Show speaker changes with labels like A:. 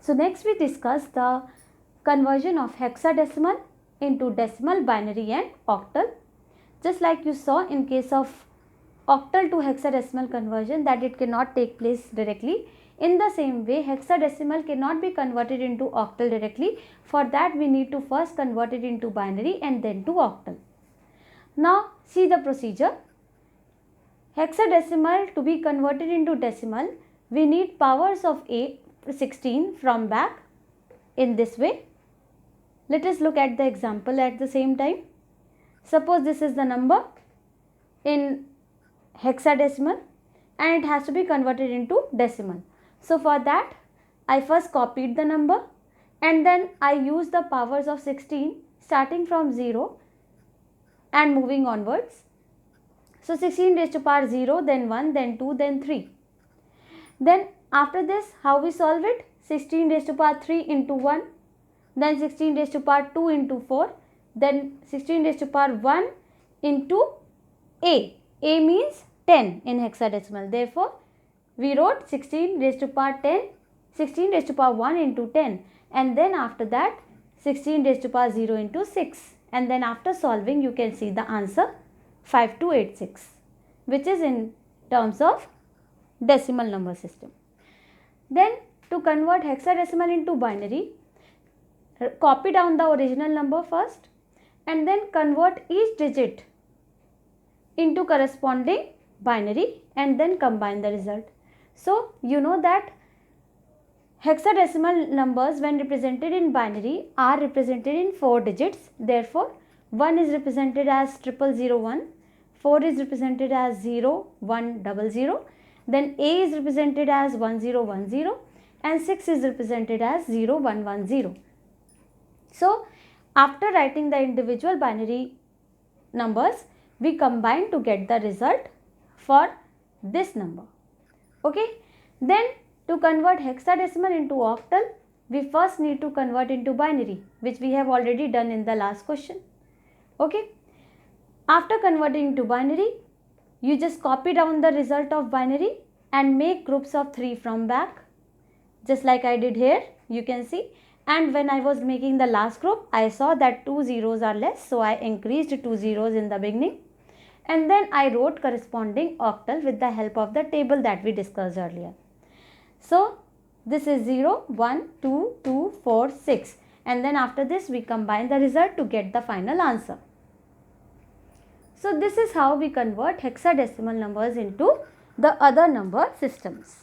A: So next we discuss the conversion of hexadecimal into decimal, binary and octal. Just like you saw in case of octal to hexadecimal conversion that it cannot take place directly. In the same way, hexadecimal cannot be converted into octal directly. For that we need to first convert it into binary and then to octal. Now see the procedure. Hexadecimal to be converted into decimal, we need powers of 16 from back in this way. Let us look at the example at the same time. Suppose this is the number in hexadecimal and it has to be converted into decimal. So for that I first copied the number and then I use the powers of 16 starting from 0 and moving onwards. So 16 raised to power 0, then 1, then 2, then 3. Then after this, how we solve it? 16 raised to power 3 into 1, then 16 raised to power 2 into 4, then 16 raised to power 1 into A. A means 10 in hexadecimal. Therefore, we wrote 16 raised to power 10, 16 raised to power 1 into 10, and then after that 16 raised to power 0 into 6, and then after solving you can see the answer 5286, which is in terms of decimal number system. Then to convert hexadecimal into binary, copy down the original number first and then convert each digit into corresponding binary and then combine the result. So you know that hexadecimal numbers when represented in binary are represented in 4 digits. Therefore 1 is represented as 0001, 4 is represented as 0100, then A is represented as 1010 and 6 is represented as 0110. So after writing the individual binary numbers, we combine to get the result for this number. Okay. Then to convert hexadecimal into octal, we first need to convert into binary, which we have already done in the last question. Okay. After converting to binary, you just copy down the result of binary and make groups of 3 from back, just like I did here, you can see. And when I was making the last group, I saw that 2 zeros are less, so I increased 2 zeros in the beginning. And then I wrote corresponding octal with the help of the table that we discussed earlier. So this is 0, 1, 2, 2, 4, 6, and then after this we combine the result to get the final answer. So this is how we convert hexadecimal numbers into the other number systems.